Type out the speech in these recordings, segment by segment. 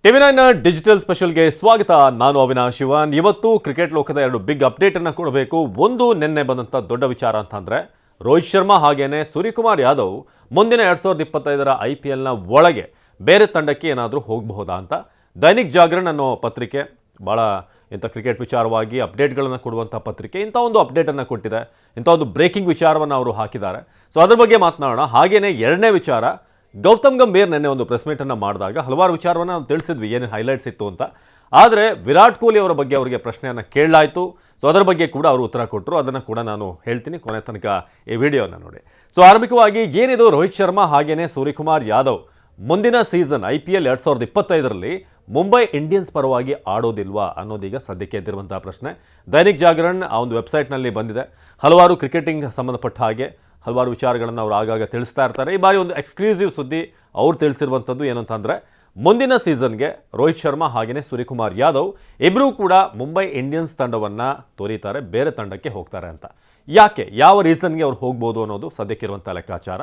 ಟಿವಿ9 digital ಸ್ಪೆಷಲ್ಗೆ ಸ್ವಾಗತ. ನಾನು ಅವಿನಾಶ್ ಶಿವನ್. ಇವತ್ತು ಕ್ರಿಕೆಟ್ ಲೋಕದ ಎರಡು ಬಿಗ್ ಅಪ್ಡೇಟ್ ಅನ್ನು ಕೊಡಬೇಕು. ಒಂದು, ನಿನ್ನೆ ಬಂದಂಥ ದೊಡ್ಡ ವಿಚಾರ ಅಂತಂದ್ರೆ ರೋಹಿತ್ ಶರ್ಮಾ ಹಾಗೇನೆ ಸೂರ್ಯಕುಮಾರ್ ಯಾದವ್ ಮುಂದಿನ 2025ರ IPLನ ಒಳಗೆ ಬೇರೆ ತಂಡಕ್ಕೆ ಏನಾದರೂ ಹೋಗಬಹುದಾ ಅಂತ ದೈನಿಕ್ ಜಾಗರಣ್ ಅನ್ನೋ ಪತ್ರಿಕೆ, ಭಾಳ ಇಂಥ ಕ್ರಿಕೆಟ್ ವಿಚಾರವಾಗಿ ಅಪ್ಡೇಟ್ಗಳನ್ನು ಕೊಡುವಂಥ ಪತ್ರಿಕೆ, ಇಂಥ ಒಂದು ಅಪ್ಡೇಟನ್ನು ಕೊಟ್ಟಿದೆ. ಇಂಥ ಒಂದು ಬ್ರೇಕಿಂಗ್ ವಿಚಾರವನ್ನು ಅವರು ಹಾಕಿದ್ದಾರೆ. ಸೊ ಅದ್ರ ಬಗ್ಗೆ ಮಾತನಾಡೋಣ. ಹಾಗೇನೆ ಎರಡನೇ ವಿಚಾರ, ಗೌತಮ್ ಗಂಭೀರ್ ನಿನ್ನೆ ಒಂದು ಪ್ರೆಸ್ ಮೀಟನ್ನು ಮಾಡಿದಾಗ ಹಲವಾರು ವಿಚಾರವನ್ನು ನಾವು ತಿಳಿಸಿದ್ವಿ, ಏನು ಹೈಲೈಟ್ಸ್ ಇತ್ತು ಅಂತ. ಆದರೆ ವಿರಾಟ್ ಕೊಹ್ಲಿ ಅವರ ಬಗ್ಗೆ ಅವರಿಗೆ ಪ್ರಶ್ನೆಯನ್ನು ಕೇಳಲಾಯಿತು. ಸೊ ಅದರ ಬಗ್ಗೆ ಕೂಡ ಅವರು ಉತ್ತರ ಕೊಟ್ಟರು. ಅದನ್ನು ಕೂಡ ನಾನು ಹೇಳ್ತೀನಿ, ಕೊನೆ ತನಕ ಈ ವಿಡಿಯೋನ ನೋಡಿ. ಸೊ ಆರಂಭಿಕವಾಗಿ ಏನಿದು, ರೋಹಿತ್ ಶರ್ಮಾ ಹಾಗೇನೆ ಸೂರ್ಯಕುಮಾರ್ ಯಾದವ್ ಮುಂದಿನ ಸೀಸನ್ IPL 2025ರಲ್ಲಿ ಮುಂಬೈ ಇಂಡಿಯನ್ಸ್ ಪರವಾಗಿ ಆಡೋದಿಲ್ವಾ ಅನ್ನೋದೀಗ ಸದ್ಯಕ್ಕೆ ಎದ್ದಿರುವಂತಹ ಪ್ರಶ್ನೆ. ದೈನಿಕ್ ಜಾಗರಣ್ ಆ ಒಂದು ವೆಬ್ಸೈಟ್ನಲ್ಲಿ ಬಂದಿದೆ. ಹಲವಾರು ಕ್ರಿಕೆಟಿಂಗ್ ಸಂಬಂಧಪಟ್ಟ ಹಾಗೆ ಹಲವಾರು ವಿಚಾರಗಳನ್ನು ಅವರು ಆಗಾಗ ತಿಳಿಸ್ತಾ ಇರ್ತಾರೆ. ಈ ಬಾರಿ ಒಂದು ಎಕ್ಸ್ಕ್ಲೂಸಿವ್ ಸುದ್ದಿ ಅವ್ರು ತಿಳಿಸಿರುವಂಥದ್ದು ಏನು ಅಂತಂದರೆ, ಮುಂದಿನ ಸೀಸನ್ಗೆ ರೋಹಿತ್ ಶರ್ಮಾ ಹಾಗೆಯೇ ಸೂರ್ಯಕುಮಾರ್ ಯಾದವ್ ಇಬ್ಬರೂ ಕೂಡ ಮುಂಬೈ ಇಂಡಿಯನ್ಸ್ ತಂಡವನ್ನು ತೊರೀತಾರೆ, ಬೇರೆ ತಂಡಕ್ಕೆ ಹೋಗ್ತಾರೆ ಅಂತ. ಯಾಕೆ, ಯಾವ ರೀಸನ್ಗೆ ಅವ್ರು ಹೋಗ್ಬೋದು ಅನ್ನೋದು ಸದ್ಯಕ್ಕಿರುವಂಥ ಲೆಕ್ಕಾಚಾರ.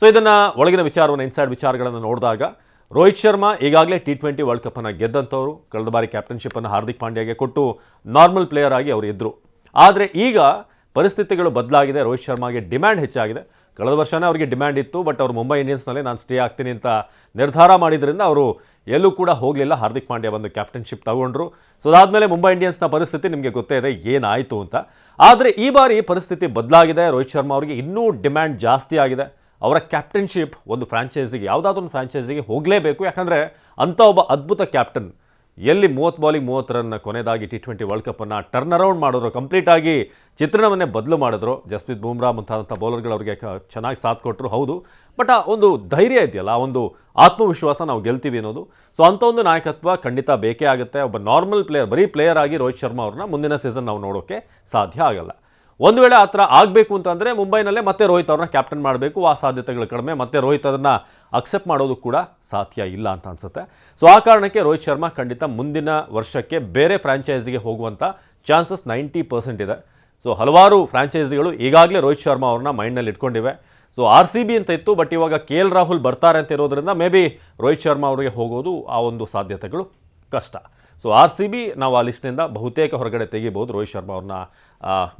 ಸೊ ಇದನ್ನು ಒಳಗಿನ ವಿಚಾರವನ್ನು, ಇನ್ಸೈಡ್ ವಿಚಾರಗಳನ್ನು ನೋಡಿದಾಗ ರೋಹಿತ್ ಶರ್ಮಾ ಈಗಾಗಲೇ T20 ವರ್ಲ್ಡ್ ಕಪ್ಪನ್ನು ಗೆದ್ದಂಥವ್ರು. ಕಳೆದ ಬಾರಿ ಕ್ಯಾಪ್ಟನ್ಶಿಪ್ಪನ್ನು ಹಾರ್ದಿಕ್ ಪಾಂಡ್ಯಾಗೆ ಕೊಟ್ಟು ನಾರ್ಮಲ್ ಪ್ಲೇಯರ್ ಆಗಿ ಅವರು ಇದ್ದರು. ಆದರೆ ಈಗ ಪರಿಸ್ಥಿತಿಗಳು ಬದಲಾಗಿದೆ. ರೋಹಿತ್ ಶರ್ಮಾಗೆ ಡಿಮ್ಯಾಂಡ್ ಹೆಚ್ಚಾಗಿದೆ. ಕಳೆದ ವರ್ಷವೇ ಅವರಿಗೆ ಡಿಮ್ಯಾಂಡ್ ಇತ್ತು, ಬಟ್ ಅವರು ಮುಂಬೈ ಇಂಡಿಯನ್ಸ್ನಲ್ಲಿ ನಾನು ಸ್ಟೇ ಆಗ್ತೀನಿ ಅಂತ ನಿರ್ಧಾರ ಮಾಡಿದ್ರಿಂದ ಅವರು ಎಲ್ಲೂ ಕೂಡ ಹೋಗಲಿಲ್ಲ. ಹಾರ್ದಿಕ್ ಪಾಂಡ್ಯ ಬಂದು ಕ್ಯಾಪ್ಟನ್ಶಿಪ್ ತಗೊಂಡ್ರು. ಸೊ ಅದಾದಮೇಲೆ ಮುಂಬೈ ಇಂಡಿಯನ್ಸ್ನ ಪರಿಸ್ಥಿತಿ ನಿಮಗೆ ಗೊತ್ತೇ ಇದೆ ಏನಾಯಿತು ಅಂತ. ಆದರೆ ಈ ಬಾರಿ ಪರಿಸ್ಥಿತಿ ಬದಲಾಗಿದೆ. ರೋಹಿತ್ ಶರ್ಮಾ ಅವರಿಗೆ ಇನ್ನೂ ಡಿಮ್ಯಾಂಡ್ ಜಾಸ್ತಿ ಆಗಿದೆ. ಅವರ ಕ್ಯಾಪ್ಟನ್ಶಿಪ್ ಒಂದು ಫ್ರಾಂಚೈಸಿಗೆ, ಯಾವುದಾದ್ರೂ ಒಂದು ಫ್ರಾಂಚೈಸಿಗೆ ಹೋಗಲೇಬೇಕು. ಯಾಕಂದರೆ ಅಂಥ ಒಬ್ಬ ಅದ್ಭುತ ಕ್ಯಾಪ್ಟನ್ ಎಲ್ಲಿ 30 ಬಾಲಿಗೆ 30 ರನ್ ಕೊನೆಯದಾಗಿ T20 ವರ್ಲ್ಡ್ ಕಪ್ಪನ್ನು ಟರ್ನ್ ಅರೌಂಡ್ ಮಾಡಿದ್ರು, ಕಂಪ್ಲೀಟಾಗಿ ಚಿತ್ರಣವನ್ನೇ ಬದಲು ಮಾಡಿದ್ರು. ಜಸ್ಪ್ರೀತ್ ಬೂಮ್ರಾ ಮುಂತಾದಂಥ ಬೌಲರ್ಗಳು ಅವರಿಗೆ ಚೆನ್ನಾಗಿ ಸಾಥ್ ಕೊಟ್ಟರು, ಹೌದು. ಬಟ್ ಆ ಒಂದು ಧೈರ್ಯ ಇದೆಯಲ್ಲ, ಆ ಒಂದು ಆತ್ಮವಿಶ್ವಾಸ, ನಾವು ಗೆಲ್ತೀವಿ ಅನ್ನೋದು. ಸೊ ಅಂಥ ಒಂದು ನಾಯಕತ್ವ ಖಂಡಿತ ಬೇಕೇ ಆಗುತ್ತೆ. ಒಬ್ಬ ನಾರ್ಮಲ್ ಪ್ಲೇಯರ್, ಬರೀ ಪ್ಲೇಯರ್ ಆಗಿ ರೋಹಿತ್ ಶರ್ಮಾ ಅವ್ರನ್ನ ಮುಂದಿನ ಸೀಸನ್ ನಾವು ನೋಡೋಕ್ಕೆ ಸಾಧ್ಯ ಆಗಲ್ಲ. ಒಂದು ವೇಳೆ ಆ ಥರ ಆಗಬೇಕು ಅಂತಂದರೆ ಮುಂಬೈನಲ್ಲೇ ಮತ್ತೆ ರೋಹಿತ್ ಅವ್ರನ್ನ ಕ್ಯಾಪ್ಟನ್ ಮಾಡಬೇಕು. ಆ ಸಾಧ್ಯತೆಗಳು ಕಡಿಮೆ. ಮತ್ತೆ ರೋಹಿತ್ ಅದನ್ನು ಅಕ್ಸೆಪ್ಟ್ ಮಾಡೋದು ಕೂಡ ಸಾಧ್ಯ ಇಲ್ಲ ಅಂತ ಅನಿಸುತ್ತೆ. ಸೊ ಆ ಕಾರಣಕ್ಕೆ ರೋಹಿತ್ ಶರ್ಮಾ ಖಂಡಿತ ಮುಂದಿನ ವರ್ಷಕ್ಕೆ ಬೇರೆ ಫ್ರಾಂಚೈಸಿಗೆ ಹೋಗುವಂಥ ಚಾನ್ಸಸ್ 90% ಇದೆ. ಸೊ ಹಲವಾರು ಫ್ರಾಂಚೈಸಿಗಳು ಈಗಾಗಲೇ ರೋಹಿತ್ ಶರ್ಮಾ ಅವ್ರನ್ನ ಮೈಂಡ್ನಲ್ಲಿ ಇಟ್ಕೊಂಡಿವೆ. ಸೊ RCB ಅಂತ ಇತ್ತು, ಬಟ್ ಇವಾಗ KL ರಾಹುಲ್ ಬರ್ತಾರೆ ಅಂತ ಇರೋದ್ರಿಂದ ಮೇ ಬಿ ರೋಹಿತ್ ಶರ್ಮಾ ಅವರಿಗೆ ಹೋಗೋದು ಆ ಒಂದು ಸಾಧ್ಯತೆಗಳು ಕಷ್ಟ. ಸೊ RCB ನಾವು ಆ ಲಿಸ್ಟ್ನಿಂದ ಬಹುತೇಕ ಹೊರಗಡೆ ತೆಗಿಬೋದು. ರೋಹಿತ್ ಶರ್ಮಾ ಅವ್ರನ್ನ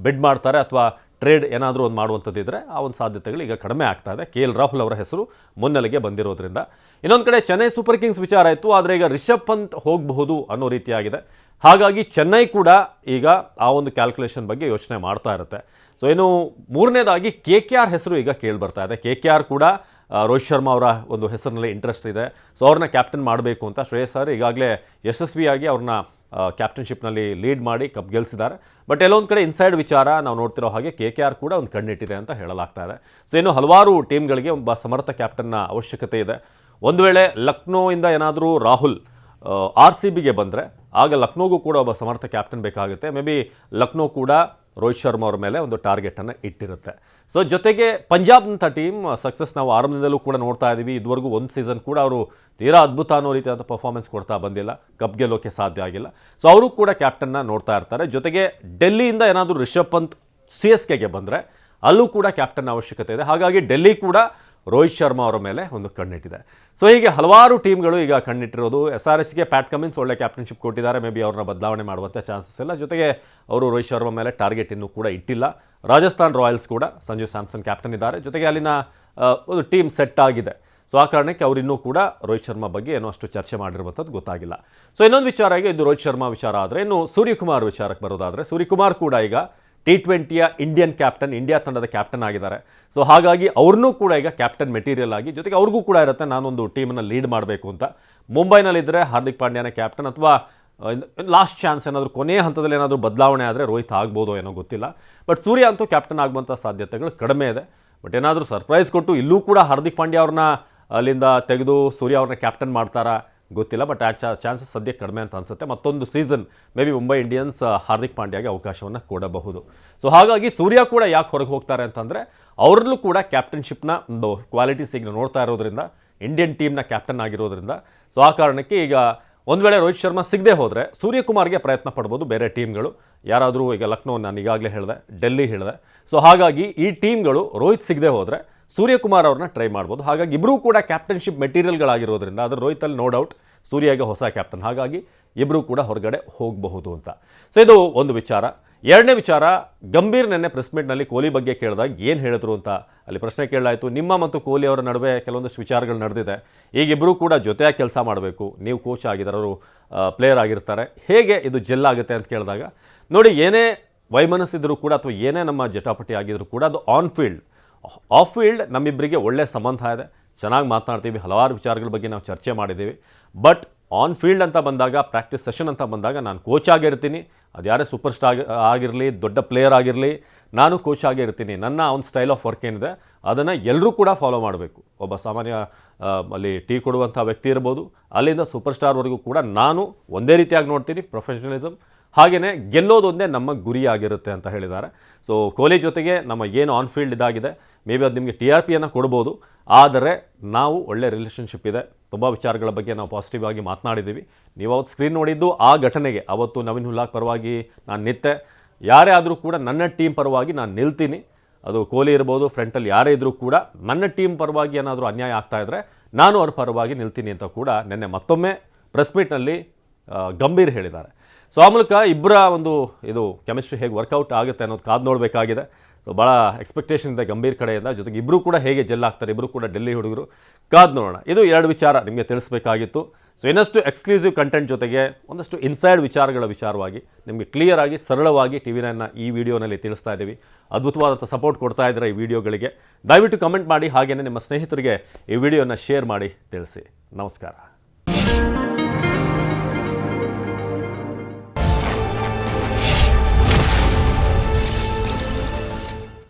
ಬಿಡ್ ಮಾಡ್ತಾರೆ ಅಥವಾ ಟ್ರೇಡ್ ಏನಾದರೂ ಒಂದು ಮಾಡುವಂಥದ್ದಿದ್ರೆ ಆ ಒಂದು ಸಾಧ್ಯತೆಗಳು ಈಗ ಕಡಿಮೆ ಆಗ್ತಾ ಇದೆ. KL ರಾಹುಲ್ ಅವರ ಹೆಸರು ಮುನ್ನೆಲೆಗೆ ಬಂದಿರೋದ್ರಿಂದ. ಇನ್ನೊಂದು ಕಡೆ ಚೆನ್ನೈ ಸೂಪರ್ ಕಿಂಗ್ಸ್ ವಿಚಾರ ಇತ್ತು, ಆದರೆ ಈಗ ರಿಷಬ್ ಪಂತ್ ಹೋಗಬಹುದು ಅನ್ನೋ ರೀತಿಯಾಗಿದೆ. ಹಾಗಾಗಿ ಚೆನ್ನೈ ಕೂಡ ಈಗ ಆ ಒಂದು ಕ್ಯಾಲ್ಕುಲೇಷನ್ ಬಗ್ಗೆ ಯೋಚನೆ ಮಾಡ್ತಾ ಇರುತ್ತೆ. ಸೊ ಇನ್ನು ಮೂರನೇದಾಗಿ KKR ಹೆಸರು ಈಗ ಕೇಳಿ ಬರ್ತಾ ಇದೆ. KKR ಕೂಡ ರೋಹಿತ್ ಶರ್ಮಾ ಅವರ ಒಂದು ಹೆಸರಿನಲ್ಲಿ ಇಂಟ್ರೆಸ್ಟ್ ಇದೆ. ಸೊ ಅವ್ರನ್ನ ಕ್ಯಾಪ್ಟನ್ ಮಾಡಬೇಕು ಅಂತ ಶ್ರೇಯಸ್ ಸರ್ ಈಗಾಗಲೇ ಯಶಸ್ವಿಯಾಗಿ ಅವ್ರನ್ನ ಕ್ಯಾಪ್ಟನ್ಶಿಪ್ನಲ್ಲಿ ಲೀಡ್ ಮಾಡಿ ಕಪ್ ಗೆಲ್ಲಿಸಿದ್ದಾರೆ. ಬಟ್ ಎಲ್ಲೊಂದು ಕಡೆ ಇನ್ಸೈಡ್ ವಿಚಾರ ನಾವು ನೋಡ್ತಿರೋ ಹಾಗೆ KKR ಕೂಡ ಒಂದು ಕಣ್ಣಿಟ್ಟಿದೆ ಅಂತ ಹೇಳಲಾಗ್ತಾ ಇದೆ. ಸೊ ಇನ್ನು ಹಲವಾರು ಟೀಮ್ಗಳಿಗೆ ಒಬ್ಬ ಸಮರ್ಥ ಕ್ಯಾಪ್ಟನ್ನ ಅವಶ್ಯಕತೆ ಇದೆ. ಒಂದು ವೇಳೆ ಲಕ್ನೋಯಿಂದ ಏನಾದರೂ ರಾಹುಲ್ RCBಗೆ ಬಂದರೆ ಆಗ ಲಕ್ನೋಗೂ ಕೂಡ ಒಬ್ಬ ಸಮರ್ಥ ಕ್ಯಾಪ್ಟನ್ ಬೇಕಾಗುತ್ತೆ. ಮೇ ಬಿ ಲಕ್ನೋ ಕೂಡ ರೋಹಿತ್ ಶರ್ಮಾ ಅವ್ರ ಮೇಲೆ ಒಂದು ಟಾರ್ಗೆಟನ್ನು ಇಟ್ಟಿರುತ್ತೆ. ಸೊ ಜೊತೆಗೆ ಪಂಜಾಬ್ನಂಥ ಟೀಮ್ ಸಕ್ಸಸ್ ನಾವು ಆರಂಭದಿಂದಲೂ ಕೂಡ ನೋಡ್ತಾ ಇದ್ದೀವಿ. ಇದುವರೆಗೂ ಒಂದು ಸೀಸನ್ ಕೂಡ ಅವರು ತೀರಾ ಅದ್ಭುತ ಅನ್ನೋ ರೀತಿಯಾದ ಪರ್ಫಾರ್ಮೆನ್ಸ್ ಕೊಡ್ತಾ ಬಂದಿಲ್ಲ, ಕಪ್ ಗೆಲ್ಲೋಕ್ಕೆ ಸಾಧ್ಯ ಆಗಿಲ್ಲ. ಸೊ ಅವರು ಕೂಡ ಕ್ಯಾಪ್ಟನ್ನ ನೋಡ್ತಾ ಇರ್ತಾರೆ. ಜೊತೆಗೆ ಡೆಲ್ಲಿಯಿಂದ ಏನಾದರೂ ರಿಷಬ್ ಪಂತ್ CSKಗೆ ಬಂದರೆ ಅಲ್ಲೂ ಕೂಡ ಕ್ಯಾಪ್ಟನ್ ಅವಶ್ಯಕತೆ ಇದೆ. ಹಾಗಾಗಿ ಡೆಲ್ಲಿ ಕೂಡ ರೋಹಿತ್ ಶರ್ಮಾ ಅವರ ಮೇಲೆ ಒಂದು ಕಣ್ಣಿಟ್ಟಿದೆ. ಸೊ ಹೀಗೆ ಹಲವಾರು ಟೀಮ್ಗಳು ಈಗ ಕಣ್ಣಿಟ್ಟಿರೋದು. SRHಗೆ ಪ್ಯಾಟ್ ಕಮಿನ್ಸ್ ಒಳ್ಳೆ ಕ್ಯಾಪ್ಟನ್ಶಿಪ್ ಕೊಟ್ಟಿದ್ದಾರೆ. ಮೇ ಬಿ ಅವ್ರನ್ನ ಬದಲಾವಣೆ ಮಾಡುವಂಥ ಚಾನ್ಸಸ್ ಇಲ್ಲ. ಜೊತೆಗೆ ಅವರು ರೋಹಿತ್ ಶರ್ಮಾ ಮೇಲೆ ಟಾರ್ಗೆಟ್ ಇನ್ನೂ ಕೂಡ ಇಟ್ಟಿಲ್ಲ. ರಾಜಸ್ಥಾನ್ ರಾಯಲ್ಸ್ ಕೂಡ ಸಂಜು ಸ್ಯಾಮ್ಸನ್ ಕ್ಯಾಪ್ಟನ್ ಇದ್ದಾರೆ. ಜೊತೆಗೆ ಅಲ್ಲಿನ ಒಂದು ಟೀಮ್ ಸೆಟ್ ಆಗಿದೆ. ಸೊ ಆ ಕಾರಣಕ್ಕೆ ಅವರು ಇನ್ನೂ ಕೂಡ ರೋಹಿತ್ ಶರ್ಮಾ ಬಗ್ಗೆ ಏನೋ ಅಷ್ಟು ಚರ್ಚೆ ಮಾಡಿರುವಂಥದ್ದು ಗೊತ್ತಾಗಿಲ್ಲ. ಸೊ ಇನ್ನೊಂದು ವಿಚಾರ, ಈಗ ಇದು ರೋಹಿತ್ ಶರ್ಮಾ ವಿಚಾರ ಆದರೆ, ಇನ್ನು ಸೂರ್ಯಕುಮಾರ್ ವಿಚಾರಕ್ಕೆ ಬರೋದಾದರೆ, ಸೂರ್ಯಕುಮಾರ್ ಕೂಡ ಈಗ T20ಯ ಇಂಡಿಯನ್ ಕ್ಯಾಪ್ಟನ್, ಇಂಡಿಯಾ ತಂಡದ ಕ್ಯಾಪ್ಟನ್ ಆಗಿದ್ದಾರೆ. ಸೊ ಹಾಗಾಗಿ ಅವ್ರನ್ನೂ ಕೂಡ ಈಗ ಕ್ಯಾಪ್ಟನ್ ಮೆಟೀರಿಯಲ್ ಆಗಿ, ಜೊತೆಗೆ ಅವ್ರಿಗೂ ಕೂಡ ಇರುತ್ತೆ ನಾನೊಂದು ಟೀಮನ್ನು ಲೀಡ್ ಮಾಡಬೇಕು ಅಂತ. ಮುಂಬೈನಲ್ಲಿದ್ದರೆ ಹಾರ್ದಿಕ್ ಪಾಂಡ್ಯನೇ ಕ್ಯಾಪ್ಟನ್, ಅಥವಾ ಲಾಸ್ಟ್ ಚಾನ್ಸ್ ಏನಾದರೂ ಕೊನೆಯ ಹಂತದಲ್ಲಿ ಏನಾದರೂ ಬದಲಾವಣೆ ಆದರೆ ರೋಹಿತ್ ಆಗ್ಬೋದು ಏನೋ ಗೊತ್ತಿಲ್ಲ. ಬಟ್ ಸೂರ್ಯ ಅಂತೂ ಕ್ಯಾಪ್ಟನ್ ಆಗುವಂಥ ಸಾಧ್ಯತೆಗಳು ಕಡಿಮೆ ಇದೆ. ಬಟ್ ಏನಾದರೂ ಸರ್ಪ್ರೈಸ್ ಕೊಟ್ಟು ಇಲ್ಲೂ ಕೂಡ ಹಾರ್ದಿಕ್ ಪಾಂಡ್ಯ ಅವ್ರನ್ನ ಅಲ್ಲಿಂದ ತೆಗೆದು ಸೂರ್ಯ ಅವ್ರನ್ನ ಕ್ಯಾಪ್ಟನ್ ಮಾಡ್ತಾರಾ ಗೊತ್ತಿಲ್ಲ. ಬಟ್ ಆ ಚಾನ್ಸಸ್ ಸದ್ಯಕ್ಕೆ ಕಡಿಮೆ ಅಂತ ಅನಿಸುತ್ತೆ. ಮತ್ತೊಂದು season may be Mumbai Indians Hardik ಪಾಂಡ್ಯಗೆ ಅವಕಾಶವನ್ನು ಕೊಡಬಹುದು. ಸೊ ಹಾಗಾಗಿ ಸೂರ್ಯ ಕೂಡ ಯಾಕೆ ಹೊರಗೆ ಹೋಗ್ತಾರೆ ಅಂತಂದರೆ, ಅವರಲ್ಲೂ ಕೂಡ ಕ್ಯಾಪ್ಟನ್ಶಿಪ್ನ ಒಂದು ಕ್ವಾಲಿಟೀಸ್ ಈಗ ನೋಡ್ತಾ ಇರೋದ್ರಿಂದ, ಇಂಡಿಯನ್ ಟೀಮ್ನ ಕ್ಯಾಪ್ಟನ್ ಆಗಿರೋದ್ರಿಂದ. ಸೊ ಆ ಕಾರಣಕ್ಕೆ ಈಗ ಒಂದು ವೇಳೆ ರೋಹಿತ್ ಶರ್ಮಾ ಸಿಗದೆ ಹೋದರೆ ಸೂರ್ಯಕುಮಾರ್ಗೆ ಪ್ರಯತ್ನ ಪಡ್ಬೋದು ಬೇರೆ ಟೀಮ್ಗಳು. ಯಾರಾದರೂ ಈಗ ಲಕ್ನೋ ನಾನು ಈಗಾಗಲೇ ಹೇಳಿದೆ, ಡೆಲ್ಲಿ ಹೇಳಿದೆ. ಸೊ ಹಾಗಾಗಿ ಈ ಟೀಮ್ಗಳು ರೋಹಿತ್ ಸಿಗದೆ ಹೋದರೆ ಸೂರ್ಯಕುಮಾರ್ ಅವ್ರನ್ನ ಟ್ರೈ ಮಾಡ್ಬೋದು. ಹಾಗಾಗಿ ಇಬ್ಬರೂ ಕೂಡ ಕ್ಯಾಪ್ಟನ್ಶಿಪ್ ಮೆಟೀರಿಯಲ್ಗಳಾಗಿರೋದ್ರಿಂದ, ಅದರ ರೋಹಿತಲ್ಲಿ ನೋ ಡೌಟ್ ಸೂರ್ಯಗೆ ಹೊಸ ಕ್ಯಾಪ್ಟನ್, ಹಾಗಾಗಿ ಇಬ್ಬರು ಕೂಡ ಹೊರಗಡೆ ಹೋಗಬಹುದು ಅಂತ. ಸೊ ಇದು ಒಂದು ವಿಚಾರ. ಎರಡನೇ ವಿಚಾರ, ಗಂಭೀರ್ ನೆನ್ನೆ ಪ್ರೆಸ್ ಮೀಟ್ನಲ್ಲಿ ಕೊಹ್ಲಿ ಬಗ್ಗೆ ಕೇಳಿದಾಗ ಏನು ಹೇಳಿದ್ರು ಅಂತ ಅಲ್ಲಿ ಪ್ರಶ್ನೆ ಕೇಳಲಾಯಿತು. ನಿಮ್ಮ ಮತ್ತು ಕೊಹ್ಲಿ ಅವರ ನಡುವೆ ಕೆಲವೊಂದಷ್ಟು ವಿಚಾರಗಳು ನಡೆದಿದೆ, ಈಗ ಇಬ್ಬರು ಕೂಡ ಜೊತೆಯಾಗಿ ಕೆಲಸ ಮಾಡಬೇಕು, ನೀವು ಕೋಚ್ ಆಗಿದ್ದಾರೆ, ಅವರು ಪ್ಲೇಯರ್ ಆಗಿರ್ತಾರೆ, ಹೇಗೆ ಇದು ಜೆಲ್ ಆಗುತ್ತೆ ಅಂತ ಕೇಳಿದಾಗ, ನೋಡಿ ಏನೇ ವೈಮನಸ್ಸಿದ್ರೂ ಕೂಡ ಅಥವಾ ಏನೇ ನಮ್ಮ ಜಟಾಪಟಿ ಆಗಿದ್ರು ಕೂಡ ಅದು ಆನ್ ಫೀಲ್ಡ್. ಆಫ್ ಫೀಲ್ಡ್ ನಮ್ಮಿಬ್ಬರಿಗೆ ಒಳ್ಳೆಯ ಸಂಬಂಧ ಇದೆ, ಚೆನ್ನಾಗಿ ಮಾತನಾಡ್ತೀವಿ, ಹಲವಾರು ವಿಚಾರಗಳ ಬಗ್ಗೆ ನಾವು ಚರ್ಚೆ ಮಾಡಿದ್ದೀವಿ. ಬಟ್ ಆನ್ ಫೀಲ್ಡ್ ಅಂತ ಬಂದಾಗ, ಪ್ರಾಕ್ಟೀಸ್ ಸೆಷನ್ ಅಂತ ಬಂದಾಗ ನಾನು ಕೋಚ್ ಆಗಿರ್ತೀನಿ, ಅದು ಯಾರೇ ಸೂಪರ್ ಸ್ಟಾರ್ ಆಗಿರಲಿ, ದೊಡ್ಡ ಪ್ಲೇಯರ್ ಆಗಿರಲಿ, ನಾನು ಕೋಚ್ ಆಗಿರ್ತೀನಿ. ನನ್ನ ಒಂದು ಸ್ಟೈಲ್ ಆಫ್ ವರ್ಕ್ ಏನಿದೆ ಅದನ್ನು ಎಲ್ಲರೂ ಕೂಡ ಫಾಲೋ ಮಾಡಬೇಕು. ಒಬ್ಬ ಸಾಮಾನ್ಯ ಅಲ್ಲಿ ಟೀ ಕೊಡುವಂಥ ವ್ಯಕ್ತಿ ಇರ್ಬೋದು, ಅಲ್ಲಿಂದ ಸೂಪರ್ ಸ್ಟಾರ್ವರೆಗೂ ಕೂಡ ನಾನು ಒಂದೇ ರೀತಿಯಾಗಿ ನೋಡ್ತೀನಿ. ಪ್ರೊಫೆಷನಲಿಸಮ್ ಹಾಗೆಯೇ ಗೆಲ್ಲೋದೊಂದೇ ನಮ್ಮ ಗುರಿಯಾಗಿರುತ್ತೆ ಅಂತ ಹೇಳಿದ್ದಾರೆ. ಸೊ ಕೊಹ್ಲಿ ಜೊತೆಗೆ ನಮ್ಮ ಏನು ಆನ್ ಫೀಲ್ಡ್ ಇದಾಗಿದೆ, ಮೇ ಬಿ ಅದು ನಿಮಗೆ TRPಯನ್ನು ಕೊಡ್ಬೋದು, ಆದರೆ ನಾವು ಒಳ್ಳೆ ರಿಲೇಷನ್ಶಿಪ್ ಇದೆ, ತುಂಬ ವಿಚಾರಗಳ ಬಗ್ಗೆ ನಾವು ಪಾಸಿಟಿವ್ ಆಗಿ ಮಾತನಾಡಿದ್ದೀವಿ. ನೀವು ಅವತ್ತು ಸ್ಕ್ರೀನ್ ನೋಡಿದ್ದು ಆ ಘಟನೆಗೆ, ಅವತ್ತು ನವೀನ್ ಹುಲ್ಲಾಕ್ ಪರವಾಗಿ ನಾನು ನಿಂತೆ, ಯಾರೇ ಆದರೂ ಕೂಡ ನನ್ನ ಟೀಮ್ ಪರವಾಗಿ ನಾನು ನಿಲ್ತೀನಿ. ಅದು ಕೊಹ್ಲಿ ಇರ್ಬೋದು, ಫ್ರಂಟಲ್ಲಿ ಯಾರೇ ಇದ್ದರೂ ಕೂಡ ನನ್ನ ಟೀಮ್ ಪರವಾಗಿ ಏನಾದರೂ ಅನ್ಯಾಯ ಆಗ್ತಾಯಿದ್ರೆ ನಾನು ಅವ್ರ ಪರವಾಗಿ ನಿಲ್ತೀನಿ ಅಂತ ಕೂಡ ನಿನ್ನೆ ಮತ್ತೊಮ್ಮೆ ಪ್ರೆಸ್ ಮೀಟ್ನಲ್ಲಿ ಗಂಭೀರ್ ಹೇಳಿದ್ದಾರೆ. ಸೊ ಆ ಮೂಲಕ ಇಬ್ಬರ ಒಂದು ಇದು ಕೆಮಿಸ್ಟ್ರಿ ಹೇಗೆ ವರ್ಕೌಟ್ ಆಗುತ್ತೆ ಅನ್ನೋದು ಕಾದು ನೋಡಬೇಕಾಗಿದೆ. ಸೊ ಭಾಳ ಎಕ್ಸ್ಪೆಕ್ಟೇಷನ್ ಇದೆ ಗಂಭೀರ್ ಕಡೆಯಿಂದ. ಜೊತೆಗೆ ಇಬ್ಬರು ಕೂಡ ಹೇಗೆ ಜೆಲ್ ಆಗ್ತಾರೆ, ಇಬ್ಬರು ಕೂಡ ಡೆಲ್ಲಿ ಹುಡುಗರು, ಕಾದು ನೋಡೋಣ. ಇದು ಎರಡು ವಿಚಾರ ನಿಮಗೆ ತಿಳಿಸ್ಬೇಕಾಗಿತ್ತು. ಸೊ ಇನ್ನಷ್ಟು ಎಕ್ಸ್ಕ್ಲೂಸಿವ್ ಕಂಟೆಂಟ್ ಜೊತೆಗೆ ಒಂದಷ್ಟು ಇನ್ಸೈಡ್ ವಿಚಾರವಾಗಿ ನಿಮಗೆ ಕ್ಲಿಯರ್ ಆಗಿ ಸರಳವಾಗಿ TV9ನ ಈ ವಿಡಿಯೋನಲ್ಲಿ ತಿಳಿಸ್ತಾ ಇದ್ದೀವಿ. ಅದ್ಭುತವಾದಂಥ ಸಪೋರ್ಟ್ ಕೊಡ್ತಾ ಇದ್ದಾರೆ ಈ ವಿಡಿಯೋಗಳಿಗೆ. ದಯವಿಟ್ಟು ಕಮೆಂಟ್ ಮಾಡಿ, ಹಾಗೆಯೇ ನಿಮ್ಮ ಸ್ನೇಹಿತರಿಗೆ ಈ ವಿಡಿಯೋನ ಶೇರ್ ಮಾಡಿ ತಿಳಿಸಿ. ನಮಸ್ಕಾರ.